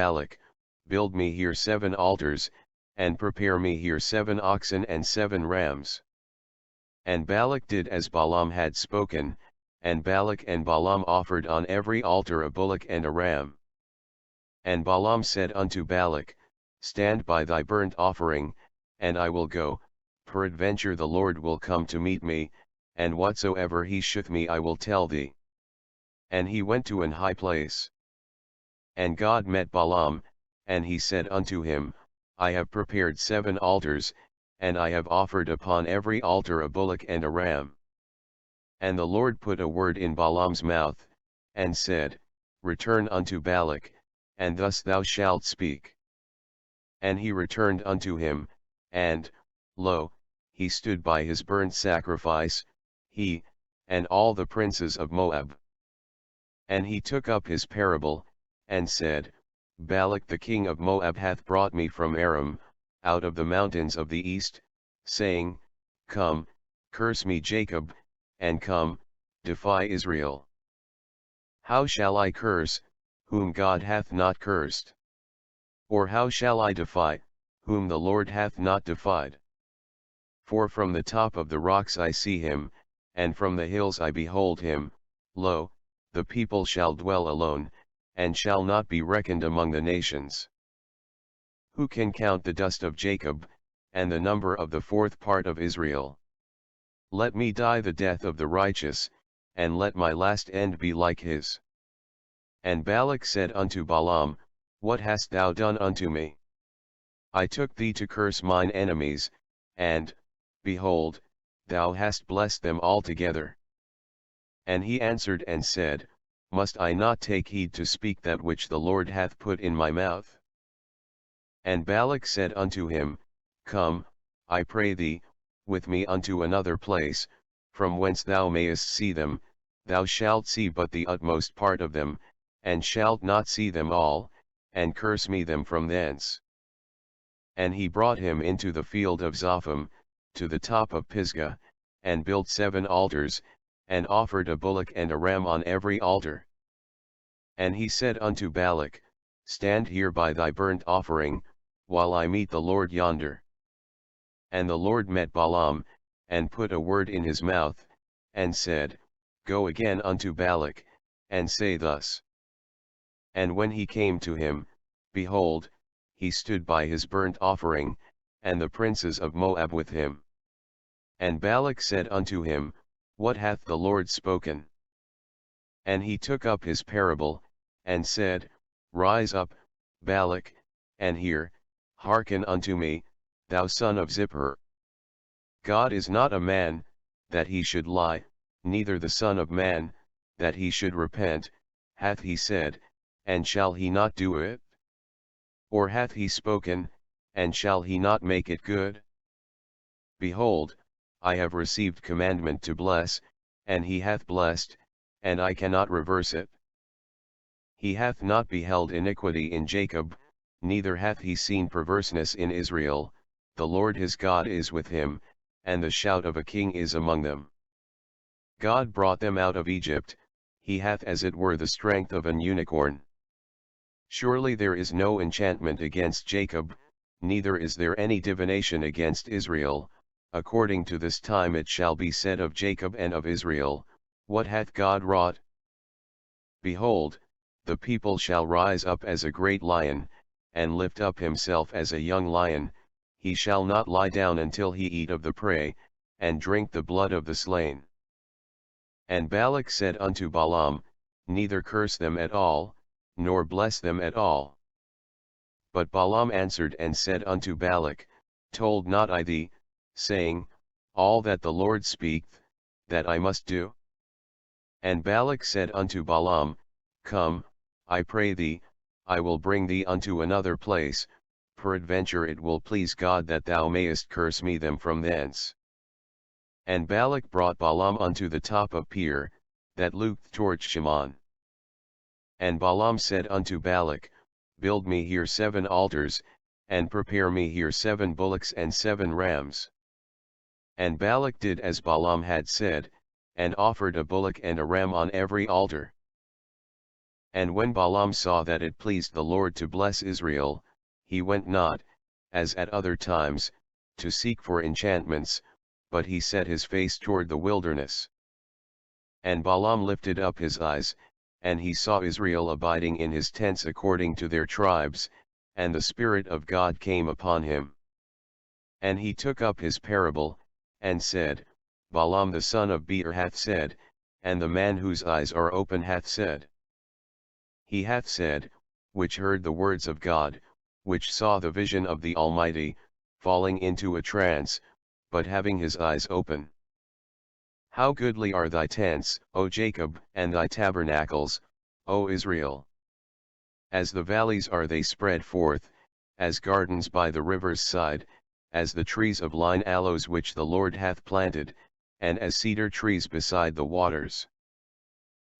Balak, build me here 7 altars, and prepare me here 7 oxen and 7 rams. And Balak did as Balaam had spoken, and Balak and Balaam offered on every altar a bullock and a ram. And Balaam said unto Balak, Stand by thy burnt offering, and I will go, peradventure the Lord will come to meet me, and whatsoever he sheweth me I will tell thee. And he went to an high place. And God met Balaam, and he said unto him, I have prepared 7 altars, and I have offered upon every altar a bullock and a ram. And the Lord put a word in Balaam's mouth, and said, Return unto Balak, and thus thou shalt speak. And he returned unto him, and, lo, he stood by his burnt sacrifice, he, and all the princes of Moab. And he took up his parable, and said, Balak the king of Moab hath brought me from Aram, out of the mountains of the east, saying, Come, curse me Jacob, and come, defy Israel. How shall I curse, whom God hath not cursed? Or how shall I defy, whom the Lord hath not defied? For from the top of the rocks I see him, and from the hills I behold him. Lo, the people shall dwell alone, and shall not be reckoned among the nations. Who can count the dust of Jacob, and the number of the 4th part of Israel? Let me die the death of the righteous, and let my last end be like his. And Balak said unto Balaam, What hast thou done unto me? I took thee to curse mine enemies, and, behold, thou hast blessed them altogether. And he answered and said, Must I not take heed to speak that which the Lord hath put in my mouth? And Balak said unto him, Come, I pray thee, with me unto another place, from whence thou mayest see them. Thou shalt see but the utmost part of them, and shalt not see them all, and curse me them from thence. And he brought him into the field of Zophim, to the top of Pisgah, and built 7 altars, and offered a bullock and a ram on every altar. And he said unto Balak, Stand here by thy burnt offering, while I meet the Lord yonder. And the Lord met Balaam, and put a word in his mouth, and said, Go again unto Balak, and say thus. And when he came to him, behold, he stood by his burnt offering, and the princes of Moab with him. And Balak said unto him, What hath the Lord spoken? And he took up his parable, and said, Rise up, Balak, and hear, hearken unto me, thou son of Zippor. God is not a man, that he should lie, neither the Son of Man, that he should repent. Hath he said, and shall he not do it? Or hath he spoken, and shall he not make it good? Behold, I have received commandment to bless, and he hath blessed, and I cannot reverse it. He hath not beheld iniquity in Jacob, neither hath he seen perverseness in Israel. The Lord his God is with him, and the shout of a king is among them. God brought them out of Egypt, he hath as it were the strength of an unicorn. Surely there is no enchantment against Jacob, neither is there any divination against Israel. According to this time it shall be said of Jacob and of Israel, What hath God wrought? Behold, the people shall rise up as a great lion, and lift up himself as a young lion. He shall not lie down until he eat of the prey, and drink the blood of the slain. And Balak said unto Balaam, Neither curse them at all, nor bless them at all. But Balaam answered and said unto Balak, Told not I thee, saying, All that the Lord speaketh, that I must do? And Balak said unto Balaam, Come, I pray thee, I will bring thee unto another place, peradventure it will please God that thou mayest curse me them from thence. And Balak brought Balaam unto the top of Peor, that looked toward Shimon. And Balaam said unto Balak, Build me here 7 altars, and prepare me here 7 bullocks and 7 rams. And Balak did as Balaam had said, and offered a bullock and a ram on every altar. And when Balaam saw that it pleased the Lord to bless Israel, he went not, as at other times, to seek for enchantments, but he set his face toward the wilderness. And Balaam lifted up his eyes, and he saw Israel abiding in his tents according to their tribes, and the Spirit of God came upon him. And he took up his parable, and said, Balaam the son of Beor hath said, and the man whose eyes are open hath said. He hath said, which heard the words of God, which saw the vision of the Almighty, falling into a trance, but having his eyes open. How goodly are thy tents, O Jacob, and thy tabernacles, O Israel! As the valleys are they spread forth, as gardens by the river's side, as the trees of line aloes which the Lord hath planted, and as cedar trees beside the waters.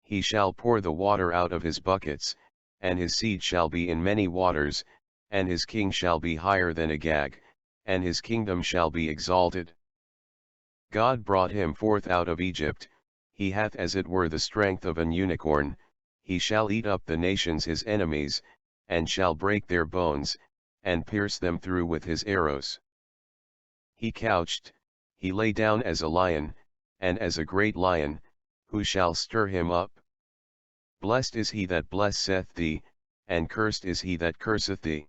He shall pour the water out of his buckets, and his seed shall be in many waters, and his king shall be higher than Agag, and his kingdom shall be exalted. God brought him forth out of Egypt, he hath as it were the strength of an unicorn, he shall eat up the nations his enemies, and shall break their bones, and pierce them through with his arrows. He couched, he lay down as a lion, and as a great lion, who shall stir him up? Blessed is he that blesseth thee, and cursed is he that curseth thee.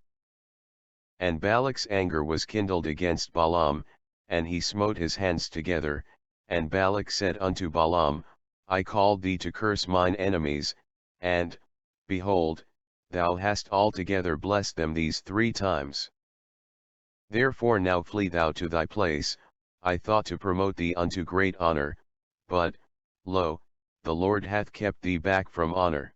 And Balak's anger was kindled against Balaam, and he smote his hands together, and Balak said unto Balaam, I called thee to curse mine enemies, and, behold, thou hast altogether blessed them these 3 times. Therefore now flee thou to thy place, I thought to promote thee unto great honor, but, lo, the Lord hath kept thee back from honor.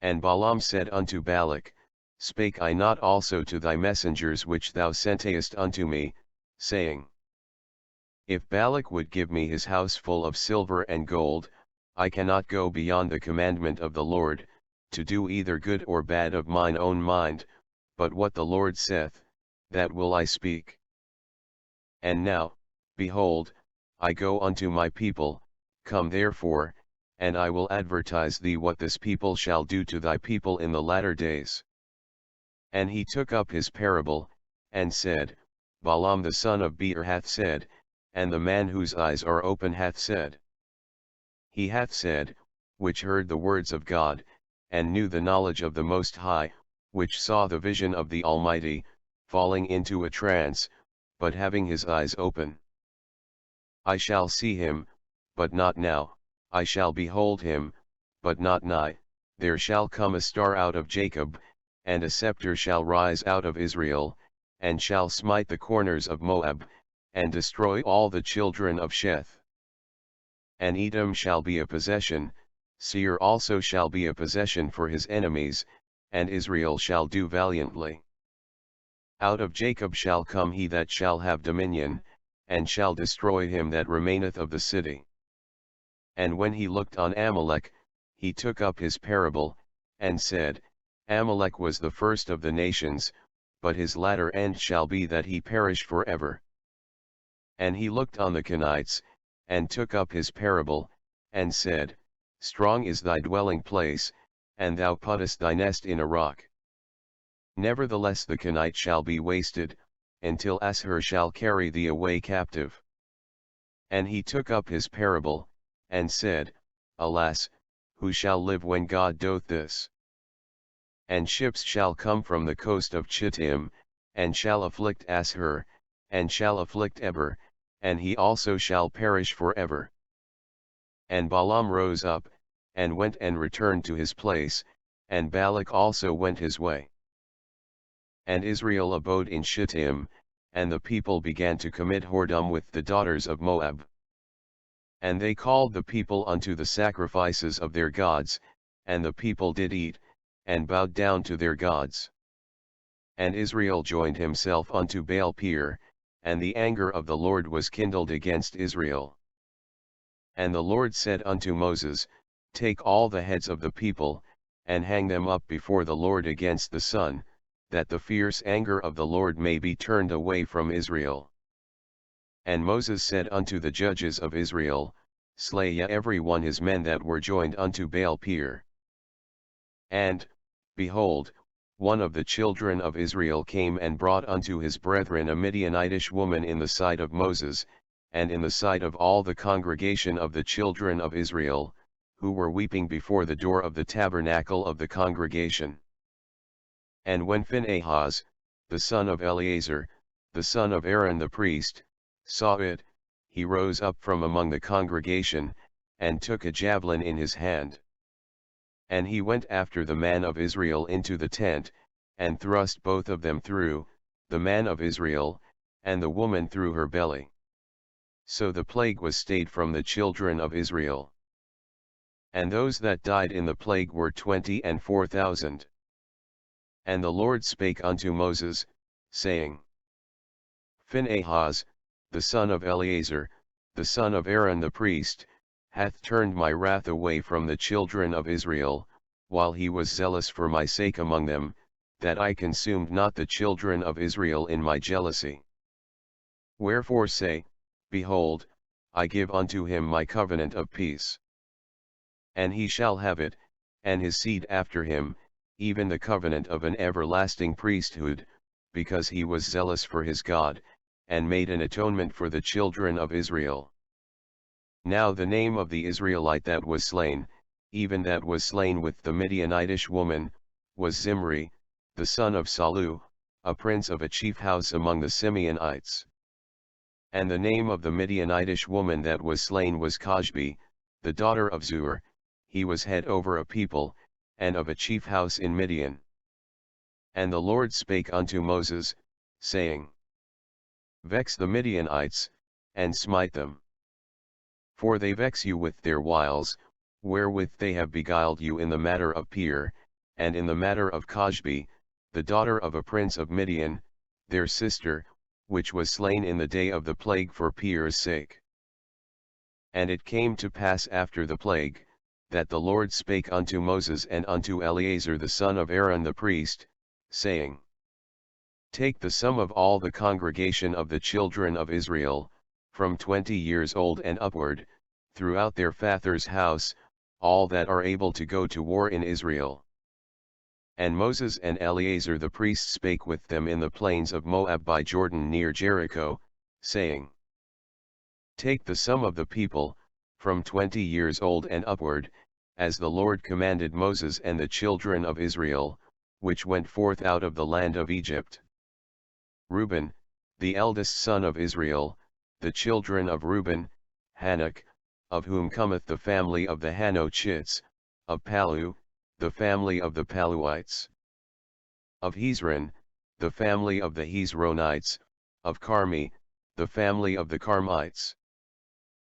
And Balaam said unto Balak, Spake I not also to thy messengers which thou sentest unto me, saying, If Balak would give me his house full of silver and gold, I cannot go beyond the commandment of the Lord, to do either good or bad of mine own mind, but what the Lord saith, that will I speak. And now, behold, I go unto my people, come therefore, and I will advertise thee what this people shall do to thy people in the latter days. And he took up his parable, and said, Balaam the son of Beor hath said, and the man whose eyes are open hath said. He hath said, which heard the words of God, and knew the knowledge of the Most High, which saw the vision of the Almighty, falling into a trance, but having his eyes open. I shall see him, but not now, I shall behold him, but not nigh, there shall come a star out of Jacob, and a scepter shall rise out of Israel, and shall smite the corners of Moab, and destroy all the children of Sheth. And Edom shall be a possession, Seir also shall be a possession for his enemies, and Israel shall do valiantly. Out of Jacob shall come he that shall have dominion, and shall destroy him that remaineth of the city. And when he looked on Amalek, he took up his parable, and said, Amalek was the first of the nations, but his latter end shall be that he perish for ever. And he looked on the Kenites, and took up his parable, and said, Strong is thy dwelling place, and thou puttest thy nest in a rock. Nevertheless the Kenite shall be wasted, until Asshur shall carry thee away captive. And he took up his parable, and said, Alas, who shall live when God doth this? And ships shall come from the coast of Chittim, and shall afflict Asshur, and shall afflict Eber, and he also shall perish for ever. And Balaam rose up, and went and returned to his place, and Balak also went his way. And Israel abode in Shittim, and the people began to commit whoredom with the daughters of Moab. And they called the people unto the sacrifices of their gods, and the people did eat, and bowed down to their gods. And Israel joined himself unto Baal Peor, and the anger of the Lord was kindled against Israel. And the Lord said unto Moses, Take all the heads of the people, and hang them up before the Lord against the sun, that the fierce anger of the Lord may be turned away from Israel. And Moses said unto the judges of Israel, Slay ye every one his men that were joined unto Baal Peor. And, behold, one of the children of Israel came and brought unto his brethren a Midianitish woman in the sight of Moses, and in the sight of all the congregation of the children of Israel, who were weeping before the door of the tabernacle of the congregation. And when Phinehas, the son of Eleazar, the son of Aaron the priest, saw it, he rose up from among the congregation, and took a javelin in his hand. And he went after the man of Israel into the tent, and thrust both of them through, the man of Israel, and the woman through her belly. So the plague was stayed from the children of Israel. And those that died in the plague were 24,000. And the Lord spake unto Moses, saying, Phinehas, the son of Eleazar, the son of Aaron the priest, hath turned my wrath away from the children of Israel, while he was zealous for my sake among them, that I consumed not the children of Israel in my jealousy. Wherefore say, Behold, I give unto him my covenant of peace. And he shall have it, and his seed after him, even the covenant of an everlasting priesthood, because he was zealous for his God, and made an atonement for the children of Israel. Now the name of the Israelite that was slain, even that was slain with the Midianitish woman, was Zimri, the son of Salu, a prince of a chief house among the Simeonites. And the name of the Midianitish woman that was slain was Cosbi, the daughter of Zur, he was head over a people, and of a chief house in Midian. And the Lord spake unto Moses, saying, Vex the Midianites, and smite them. For they vex you with their wiles, wherewith they have beguiled you in the matter of Peor, and in the matter of Cosbi, the daughter of a prince of Midian, their sister, which was slain in the day of the plague for Peor's sake. And it came to pass after the plague, that the Lord spake unto Moses and unto Eleazar the son of Aaron the priest, saying, Take the sum of all the congregation of the children of Israel, from 20 years old and upward, throughout their father's house, all that are able to go to war in Israel. And Moses and Eleazar the priest spake with them in the plains of Moab by Jordan near Jericho, saying, Take the sum of the people, from 20 years old and upward, as the Lord commanded Moses and the children of Israel, which went forth out of the land of Egypt. Reuben, the eldest son of Israel, the children of Reuben, Hanok, of whom cometh the family of the Hanochites, of Palu, the family of the Paluites. Of Hezron, the family of the Hezronites, of Carmi, the family of the Carmites.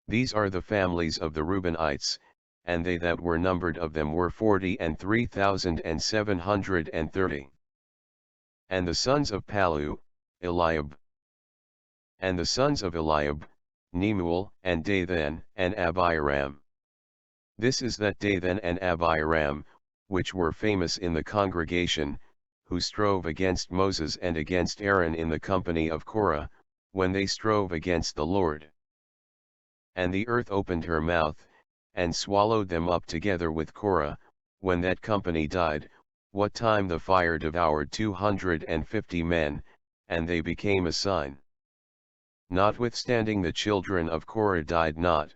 These are the families of the Reubenites, and they that were numbered of them were 43,730. And the sons of Palu, Eliab. And the sons of Eliab, Nemuel, and Dathan, and Abiram. This is that Dathan and Abiram, which were famous in the congregation, who strove against Moses and against Aaron in the company of Korah, when they strove against the Lord. And the earth opened her mouth, and swallowed them up together with Korah, when that company died, what time the fire devoured 250 men, and they became a sign. Notwithstanding the children of Korah died not.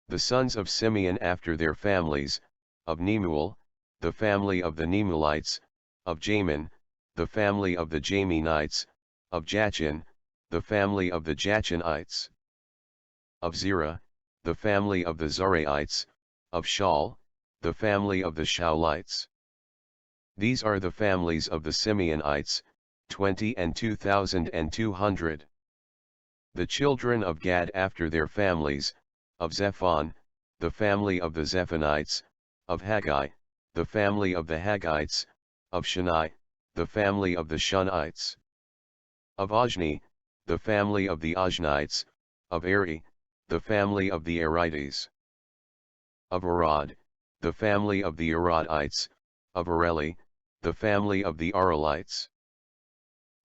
The sons of Simeon after their families, of Nemuel, the family of the Nemuelites, of Jamin, the family of the Jaminites, of Jachin, the family of the Jachinites. Of Zerah, the family of the Zaraites, of Shaul, the family of the Shaulites. These are the families of the Simeonites, 22,200. The children of Gad after their families, of Zephon, the family of the Zephonites, of Haggai, the family of the Haggites, of Shani, the family of the Shunites. Of Ajni, the family of the Ajnites, of Eri, the family of the Erites. Of Arad, the family of the Aradites, of Areli, the family of the Arelites.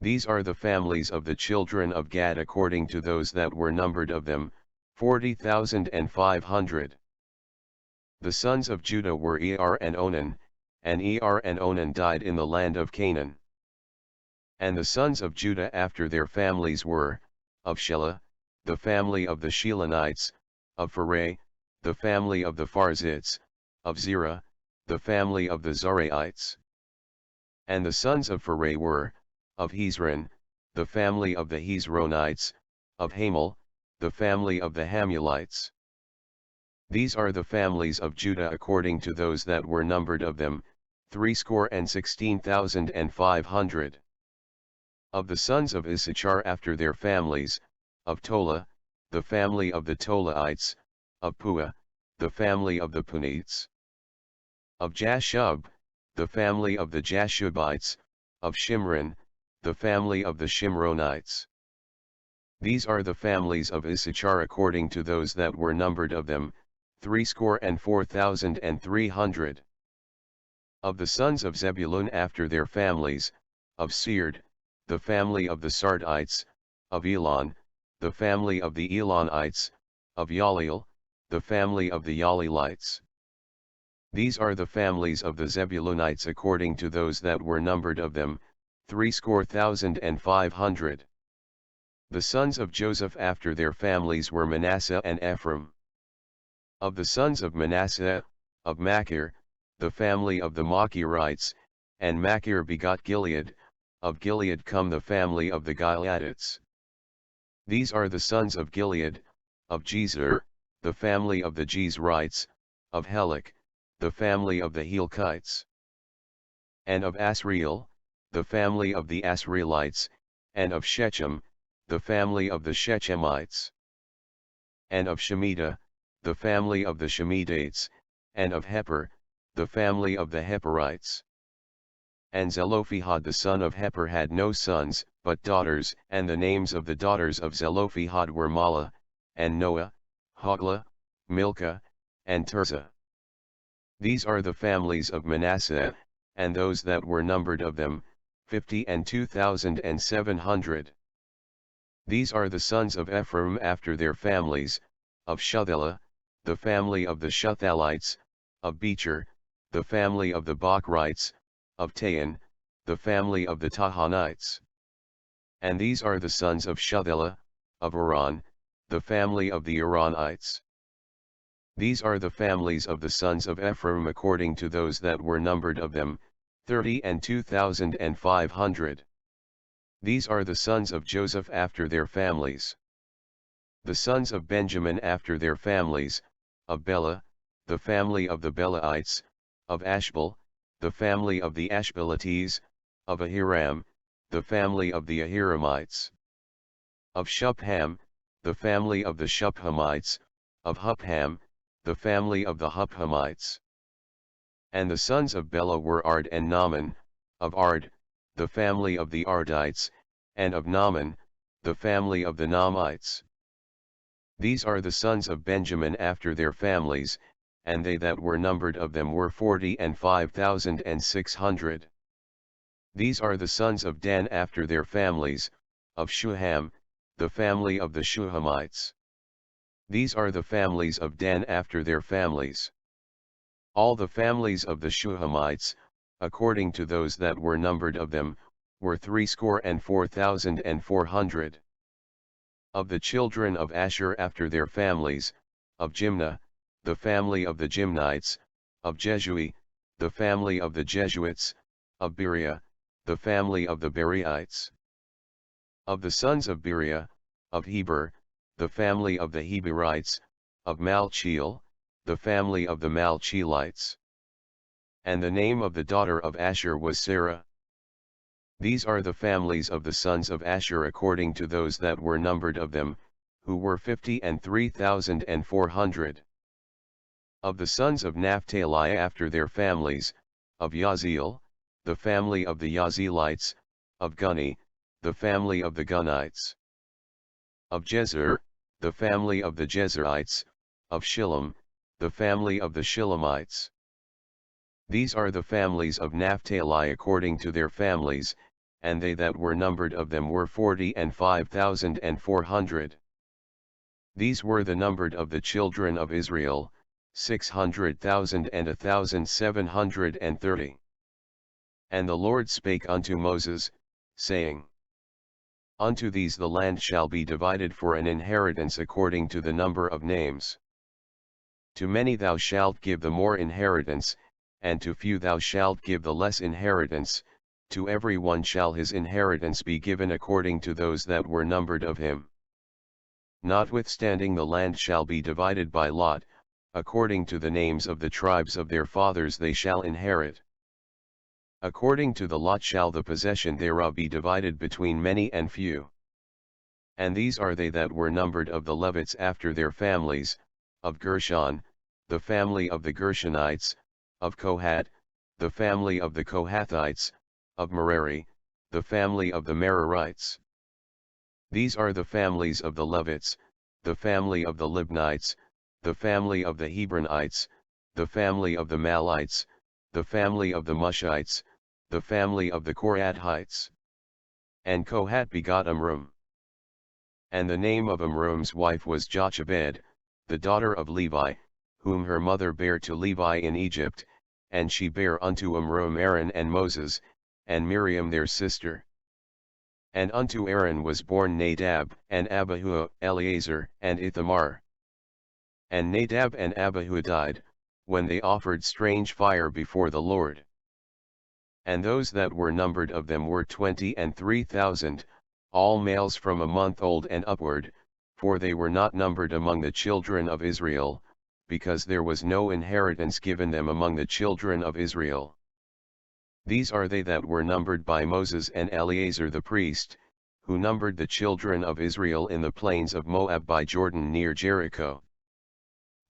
These are the families of the children of Gad according to those that were numbered of them, 40,500. The sons of Judah were Er and Onan, and Er and Onan died in the land of Canaan. And the sons of Judah after their families were, of Shelah, the family of the Shelonites, of Phareh, the family of the Pharzites, of Zerah, the family of the Zaraites. And the sons of Phareh were, of Hezron, the family of the Hezronites, of Hamul, the family of the Hamulites. These are the families of Judah according to those that were numbered of them, 16,500. Of the sons of Issachar after their families, of Tola, the family of the Tolaites, of Puah, the family of the Punites. Of Jashub, the family of the Jashubites, of Shimron, the family of the Shimronites. These are the families of Issachar according to those that were numbered of them, 64,300. Of the sons of Zebulun after their families, of Seird, the family of the Sardites, of Elon, the family of the Elonites, of Yaleel, the family of the Yaleelites. These are the families of the Zebulunites according to those that were numbered of them, 64,500. The sons of Joseph after their families were Manasseh and Ephraim. Of the sons of Manasseh, of Machir, the family of the Machirites, and Machir begot Gilead, of Gilead come the family of the Gileadites. These are the sons of Gilead, of Jezer, the family of the Jezrites, of Helek, the family of the Helkites. And of Asriel, the family of the Asrielites, and of Shechem, the family of the Shechemites. And of Shemitah, the family of the Shemitites, and of Heper, the family of the Heperites. And Zelophehad the son of Heper had no sons, but daughters, and the names of the daughters of Zelophehad were Mahlah, and Noah, Hoglah, Milcah, and Tirzah. These are the families of Manasseh, and those that were numbered of them, 52,700. These are the sons of Ephraim after their families, of Shuthelah, the family of the Shuthalites, of Becher, the family of the Bachrites, of Tahan, the family of the Tahanites. And these are the sons of Shuthelah, of Iran, the family of the Iranites. These are the families of the sons of Ephraim according to those that were numbered of them, 32,500. These are the sons of Joseph after their families. The sons of Benjamin after their families, of Bela, the family of the Belaites, of Ashbel, the family of the Ashbelites, of Ahiram, the family of the Ahiramites. Of Shupham, the family of the Shuphamites, of Hupham, the family of the Huphamites. And the sons of Bela were Ard and Naaman, of Ard, the family of the Ardites, and of Naaman, the family of the Naamites. These are the sons of Benjamin after their families, and they that were numbered of them were 45,600. These are the sons of Dan after their families, of Shuham, the family of the Shuhamites. These are the families of Dan after their families. All the families of the Shuhamites, according to those that were numbered of them, were 64,400. Of the children of Asher after their families, of Jimnah, the family of the Jimnites, of Jeshui, the family of the Jesuits, of Beriah, the family of the Beriites. Of the sons of Beriah, of Heber, the family of the Heberites, of Malchiel, the family of the Malchielites. And the name of the daughter of Asher was Sarah. These are the families of the sons of Asher according to those that were numbered of them, who were 53,400. Of the sons of Naphtali after their families, of Yaziel, the family of the Yazielites, of Guni, the family of the Gunites. Of Jezer, the family of the Jezerites, of Shillem, the family of the Shillemites. These are the families of Naphtali according to their families, and they that were numbered of them were 45,400. These were the numbered of the children of Israel, 600,000 and 1,730. And the Lord spake unto Moses, saying, Unto these the land shall be divided for an inheritance according to the number of names. To many thou shalt give the more inheritance, and to few thou shalt give the less inheritance. To every one shall his inheritance be given according to those that were numbered of him. Notwithstanding the land shall be divided by lot, according to the names of the tribes of their fathers they shall inherit. According to the lot shall the possession thereof be divided between many and few. And these are they that were numbered of the Levites after their families, of Gershon, the family of the Gershonites, of Kohath, the family of the Kohathites, of Merari, the family of the Merarites. These are the families of the Levites, the family of the Libnites, the family of the Hebronites, the family of the Malites, the family of the Mushites, the family of the Korathites. And Kohath begot Amram. And the name of Amram's wife was Jochebed, the daughter of Levi, whom her mother bare to Levi in Egypt, and she bare unto Amram Aaron and Moses, and Miriam their sister. And unto Aaron was born Nadab, and Abihu, Eleazar, and Ithamar. And Nadab and Abihu died, when they offered strange fire before the Lord. And those that were numbered of them were 23,000, all males from a month old and upward, for they were not numbered among the children of Israel, because there was no inheritance given them among the children of Israel. These are they that were numbered by Moses and Eleazar the priest, who numbered the children of Israel in the plains of Moab by Jordan near Jericho.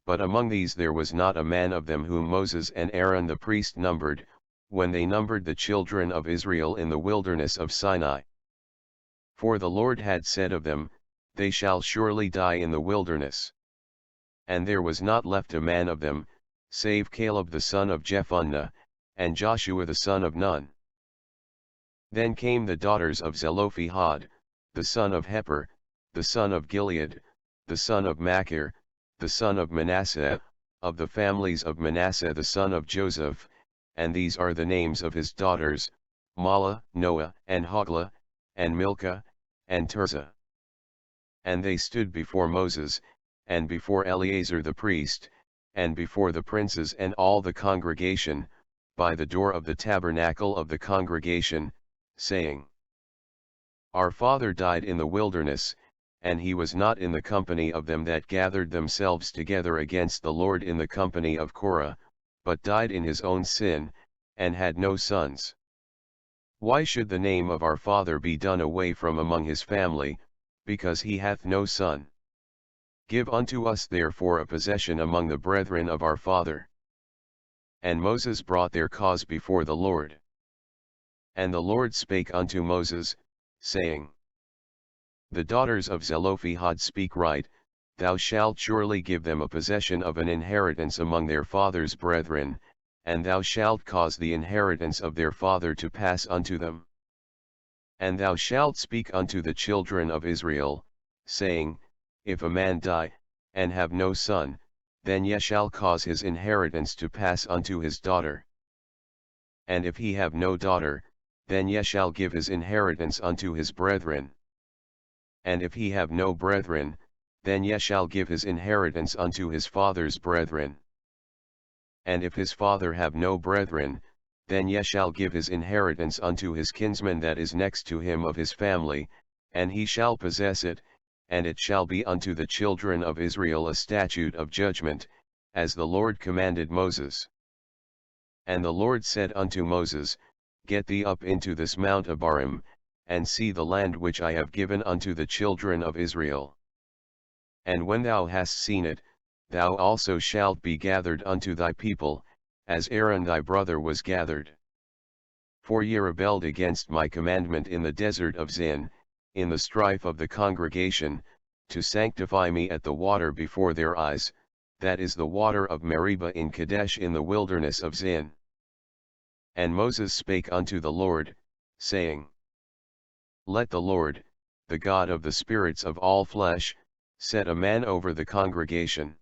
But among these there was not a man of them whom Moses and Aaron the priest numbered, when they numbered the children of Israel in the wilderness of Sinai. For the Lord had said of them, They shall surely die in the wilderness. And there was not left a man of them, save Caleb the son of Jephunneh, and Joshua the son of Nun. Then came the daughters of Zelophehad, the son of Heper, the son of Gilead, the son of Machir, the son of Manasseh, of the families of Manasseh the son of Joseph, and these are the names of his daughters, Mahlah, Noah, and Hoglah, and Milcah, and Tirzah. And they stood before Moses, and before Eleazar the priest, and before the princes and all the congregation, by the door of the tabernacle of the congregation, saying, Our father died in the wilderness, and he was not in the company of them that gathered themselves together against the Lord in the company of Korah, but died in his own sin, and had no sons. Why should the name of our father be done away from among his family, because he hath no son? Give unto us therefore a possession among the brethren of our father. And Moses brought their cause before the Lord. And the Lord spake unto Moses, saying, The daughters of Zelophehad speak right, thou shalt surely give them a possession of an inheritance among their father's brethren, and thou shalt cause the inheritance of their father to pass unto them. And thou shalt speak unto the children of Israel, saying, If a man die, and have no son, then ye shall cause his inheritance to pass unto his daughter. And if he have no daughter, then ye shall give his inheritance unto his brethren. And if he have no brethren, then ye shall give his inheritance unto his father's brethren. And if his father have no brethren, then ye shall give his inheritance unto his kinsman that is next to him of his family, and he shall possess it, and it shall be unto the children of Israel a statute of judgment, as the Lord commanded Moses. And the Lord said unto Moses, Get thee up into this mount Abarim, and see the land which I have given unto the children of Israel. And when thou hast seen it, thou also shalt be gathered unto thy people, as Aaron thy brother was gathered. For ye rebelled against my commandment in the desert of Zin, in the strife of the congregation, to sanctify me at the water before their eyes, that is the water of Meribah in Kadesh in the wilderness of Zin. And Moses spake unto the Lord, saying, Let the Lord, the God of the spirits of all flesh, set a man over the congregation.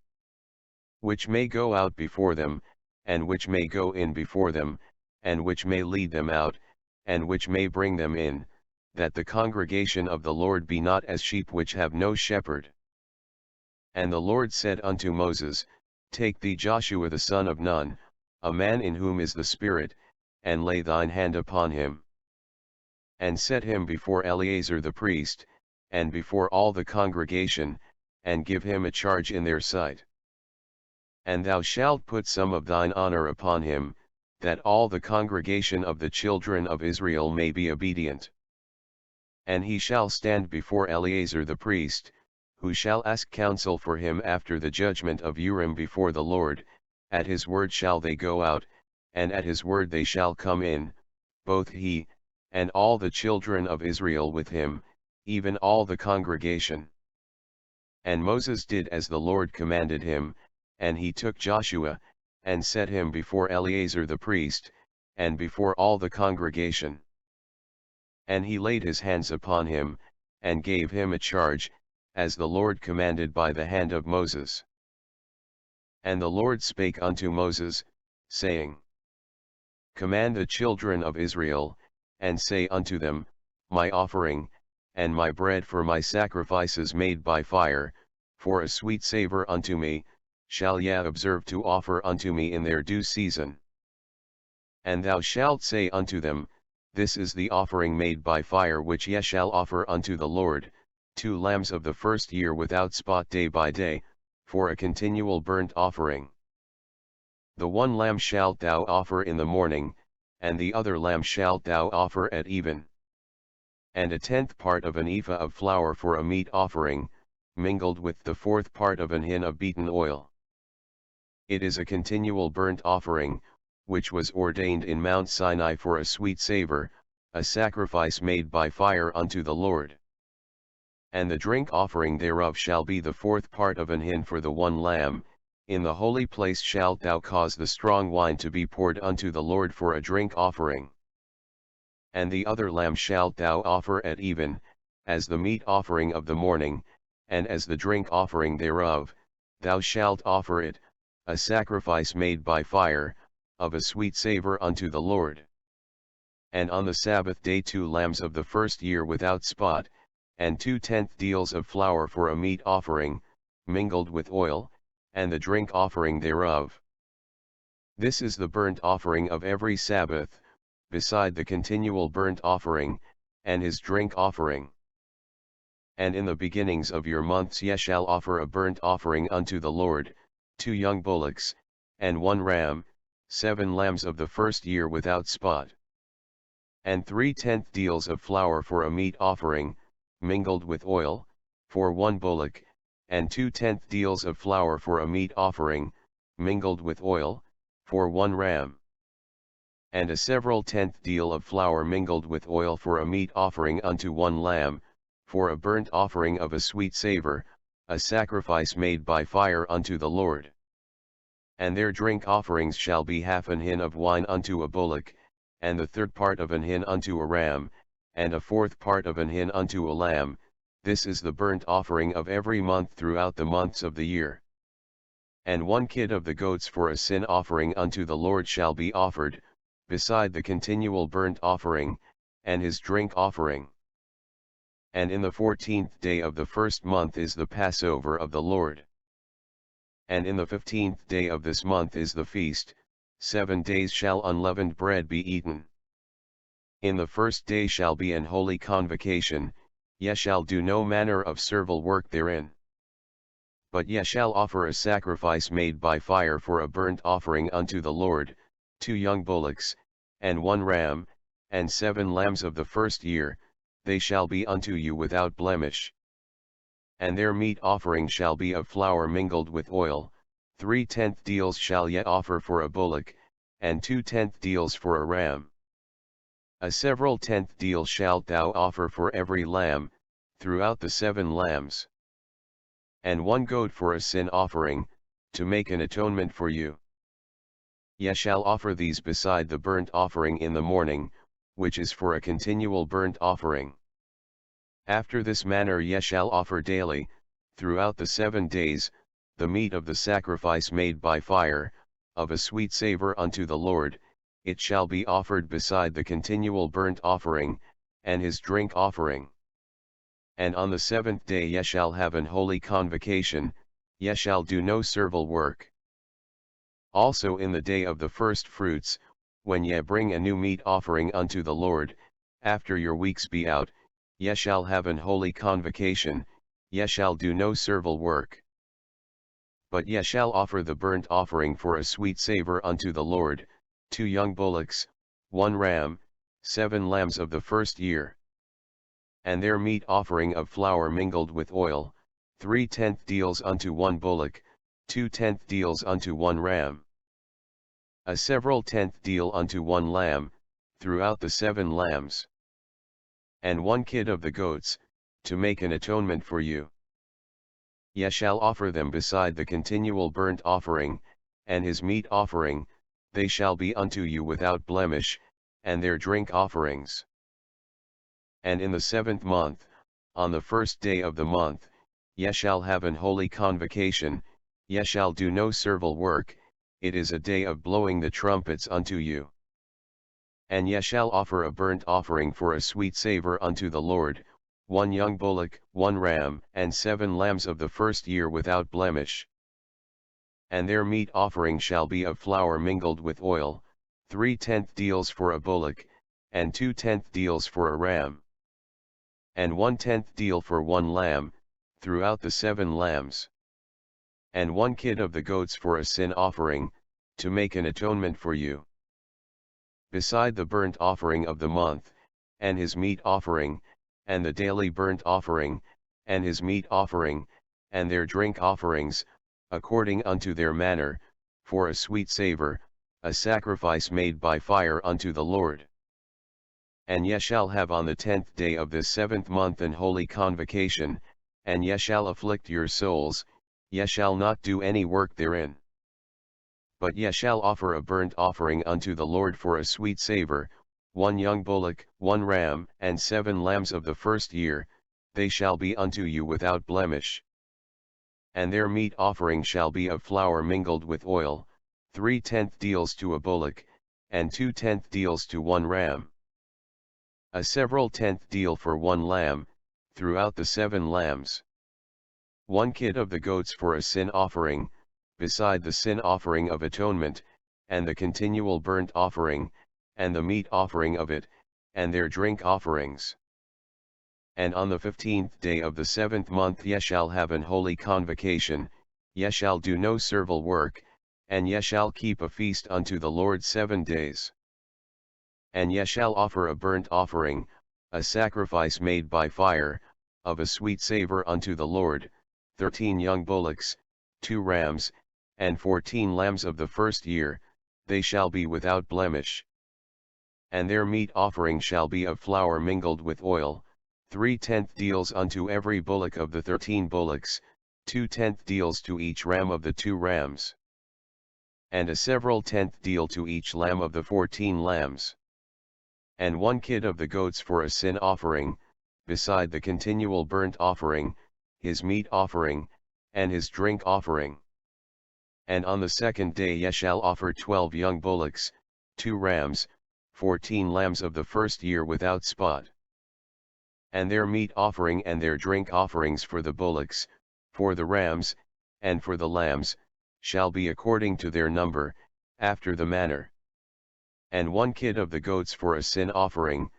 which may go out before them, and which may go in before them, and which may lead them out, and which may bring them in, that the congregation of the Lord be not as sheep which have no shepherd. And the Lord said unto Moses, Take thee Joshua the son of Nun, a man in whom is the Spirit, and lay thine hand upon him. And set him before Eleazar the priest, and before all the congregation, and give him a charge in their sight. And thou shalt put some of thine honor upon him, that all the congregation of the children of Israel may be obedient. And he shall stand before Eleazar the priest, who shall ask counsel for him after the judgment of Urim before the Lord. At his word shall they go out, and at his word they shall come in, both he, and all the children of Israel with him, even all the congregation. And Moses did as the Lord commanded him, and he took Joshua, and set him before Eleazar the priest, and before all the congregation. And he laid his hands upon him, and gave him a charge, as the Lord commanded by the hand of Moses. And the Lord spake unto Moses, saying, Command the children of Israel, and say unto them, My offering, and my bread for my sacrifices made by fire, for a sweet savor unto me, shall ye observe to offer unto me in their due season. And thou shalt say unto them, This is the offering made by fire which ye shall offer unto the Lord, 2 lambs of the first year without spot day by day, for a continual burnt offering. The one lamb shalt thou offer in the morning, and the other lamb shalt thou offer at even. And 1/10 part of an ephah of flour for a meat offering, mingled with the 4th part of an hin of beaten oil. It is a continual burnt offering, which was ordained in Mount Sinai for a sweet savor, a sacrifice made by fire unto the Lord. And the drink offering thereof shall be the 4th part of an hin for the one lamb. In the holy place shalt thou cause the strong wine to be poured unto the Lord for a drink offering. And the other lamb shalt thou offer at even, as the meat offering of the morning, and as the drink offering thereof, thou shalt offer it, a sacrifice made by fire, of a sweet savor unto the Lord. And on the Sabbath day 2 lambs of the first year without spot, and 2/10 deals of flour for a meat offering, mingled with oil, and the drink offering thereof. This is the burnt offering of every Sabbath, beside the continual burnt offering, and his drink offering. And in the beginnings of your months ye shall offer a burnt offering unto the Lord, 2 young bullocks, and 1 ram, 7 lambs of the first year without spot. And 3/10 deals of flour for a meat offering, mingled with oil, for 1 bullock, and 2/10 deals of flour for a meat offering, mingled with oil, for 1 ram. And a several 10th deal of flour mingled with oil for a meat offering unto 1 lamb, for a burnt offering of a sweet savor, a sacrifice made by fire unto the Lord. And their drink offerings shall be half an hin of wine unto a bullock, and the 1/3 part of an hin unto a ram, and a 1/4 part of an hin unto a lamb. This is the burnt offering of every month throughout the months of the year. And 1 kid of the goats for a sin offering unto the Lord shall be offered, beside the continual burnt offering, and his drink offering. And in the 14th day of the first month is the Passover of the Lord. And in the 15th day of this month is the feast, 7 days shall unleavened bread be eaten. In the first day shall be an holy convocation, ye shall do no manner of servile work therein. But ye shall offer a sacrifice made by fire for a burnt offering unto the Lord, 2 young bullocks, and 1 ram, and 7 lambs of the first year, they shall be unto you without blemish. And their meat offering shall be of flour mingled with oil, 3/10 deals shall ye offer for a bullock, and 2/10 deals for a ram. A several 10th deal shalt thou offer for every lamb, throughout the 7 lambs. And 1 goat for a sin offering, to make an atonement for you. Ye shall offer these beside the burnt offering in the morning, which is for a continual burnt offering. After this manner ye shall offer daily, throughout the 7 days, the meat of the sacrifice made by fire, of a sweet savor unto the Lord, it shall be offered beside the continual burnt offering, and his drink offering. And on the 7th day ye shall have an holy convocation, ye shall do no servile work. Also in the day of the first fruits, when ye bring a new meat offering unto the Lord, after your weeks be out, ye shall have an holy convocation, ye shall do no servile work. But ye shall offer the burnt offering for a sweet savor unto the Lord, 2 young bullocks, 1 ram, 7 lambs of the first year. And their meat offering of flour mingled with oil, 3/10 deals unto 1 bullock, 2/10 deals unto 1 ram. A several tenth deal unto 1 lamb, throughout the 7 lambs. And 1 kid of the goats, to make an atonement for you. Ye shall offer them beside the continual burnt offering, and his meat offering, they shall be unto you without blemish, and their drink offerings. And in the 7th month, on the 1st day of the month, ye shall have an holy convocation, ye shall do no servile work, it is a day of blowing the trumpets unto you. And ye shall offer a burnt offering for a sweet savor unto the Lord, 1 young bullock, 1 ram, and 7 lambs of the first year without blemish. And their meat offering shall be of flour mingled with oil, 3/10 deals for a bullock, and 2/10 deals for a ram. And 1/10 deal for 1 lamb, throughout the 7 lambs. And 1 kid of the goats for a sin offering, to make an atonement for you. Beside the burnt offering of the month, and his meat offering, and the daily burnt offering, and his meat offering, and their drink offerings, according unto their manner, for a sweet savor, a sacrifice made by fire unto the Lord. And ye shall have on the 10th day of this 7th month an holy convocation, and ye shall afflict your souls, ye shall not do any work therein. But ye shall offer a burnt offering unto the Lord for a sweet savor, 1 young bullock, 1 ram, and 7 lambs of the first year, they shall be unto you without blemish. And their meat offering shall be of flour mingled with oil, 3/10 deals to a bullock, and 2/10 deals to 1 ram. A several tenth deal for 1 lamb, throughout the 7 lambs. 1 kid of the goats for a sin offering, beside the sin offering of atonement, and the continual burnt offering, and the meat offering of it, and their drink offerings. And on the 15th day of the 7th month ye shall have an holy convocation, ye shall do no servile work, and ye shall keep a feast unto the Lord 7 days. And ye shall offer a burnt offering, a sacrifice made by fire, of a sweet savor unto the Lord, 13 young bullocks, 2 rams, and 14 lambs of the first year, they shall be without blemish. And their meat offering shall be of flour mingled with oil, 3/10 deals unto every bullock of the 13 bullocks, 2/10 deals to each ram of the 2 rams. And a several tenth deal to each lamb of the 14 lambs. And 1 kid of the goats for a sin offering, beside the continual burnt offering, his meat offering, and his drink offering. And on the 2nd day ye shall offer 12 young bullocks, 2 rams, 14 lambs of the first year without spot. And their meat offering and their drink offerings for the bullocks, for the rams, and for the lambs, shall be according to their number, after the manner. And 1 kid of the goats for a sin offering,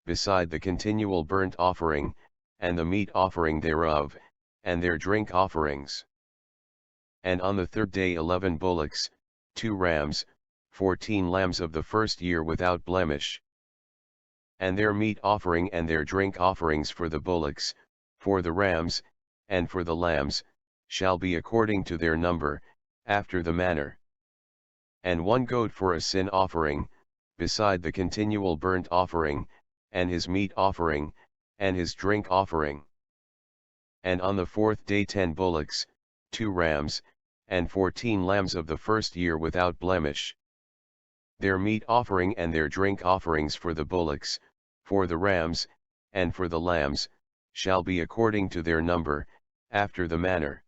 beside the continual burnt offering, and the meat offering thereof, and their drink offerings. And on the 3rd day 11 bullocks, 2 rams, 14 lambs of the first year without blemish. And their meat offering and their drink offerings for the bullocks, for the rams, and for the lambs, shall be according to their number, after the manner. And 1 goat for a sin offering, beside the continual burnt offering, and his meat offering, and his drink offering. And on the 4th day 10 bullocks, 2 rams, and 14 lambs of the first year without blemish. Their meat offering and their drink offerings for the bullocks, for the rams, and for the lambs, shall be according to their number, after the manner.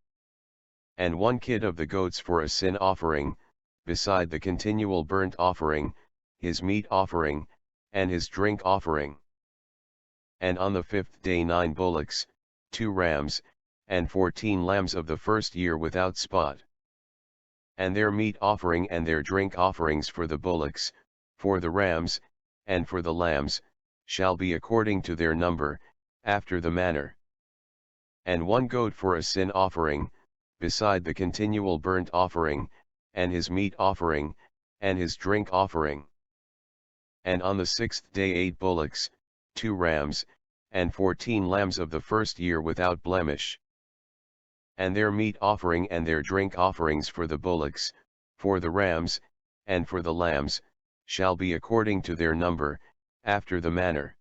And 1 kid of the goats for a sin offering, beside the continual burnt offering, his meat offering, and his drink offering. And on the 5th day 9 bullocks, 2 rams, and 14 lambs of the first year without spot. And their meat offering and their drink offerings for the bullocks, for the rams, and for the lambs, shall be according to their number, after the manner. And 1 goat for a sin offering, beside the continual burnt offering, and his meat offering, and his drink offering. And on the 6th day 8 bullocks, 2 rams, and 14 lambs of the first year without blemish. And their meat offering and their drink offerings for the bullocks, for the rams, and for the lambs, shall be according to their number, after the manner.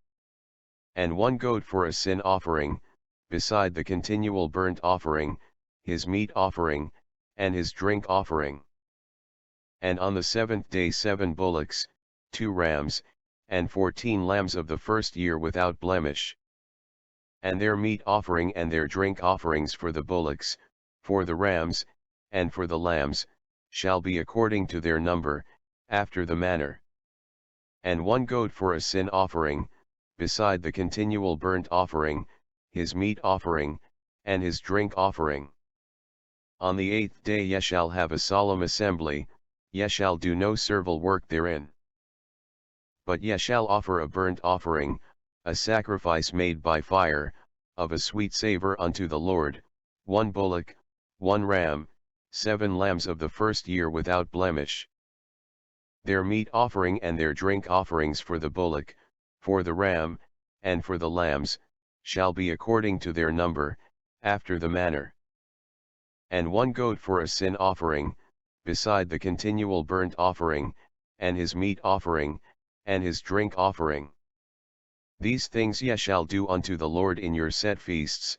And 1 goat for a sin offering, beside the continual burnt offering, his meat offering, and his drink offering. And on the 7th day 7 bullocks, 2 rams, and 14 lambs of the first year without blemish. And their meat offering and their drink offerings for the bullocks, for the rams, and for the lambs, shall be according to their number, after the manner. And 1 goat for a sin offering, beside the continual burnt offering, his meat offering, and his drink offering. On the 8th day ye shall have a solemn assembly, ye shall do no servile work therein. But ye shall offer a burnt offering, a sacrifice made by fire, of a sweet savour unto the Lord, 1 bullock, 1 ram, 7 lambs of the first year without blemish. Their meat offering and their drink offerings for the bullock, for the ram, and for the lambs, shall be according to their number, after the manner. And 1 goat for a sin offering, beside the continual burnt offering, and his meat offering, and his drink offering. These things ye shall do unto the Lord in your set feasts,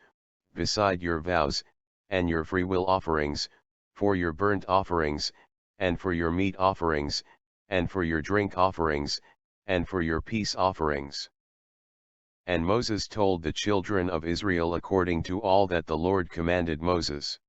beside your vows, and your freewill offerings, for your burnt offerings, and for your meat offerings, and for your drink offerings, and for your peace offerings. And Moses told the children of Israel according to all that the Lord commanded Moses.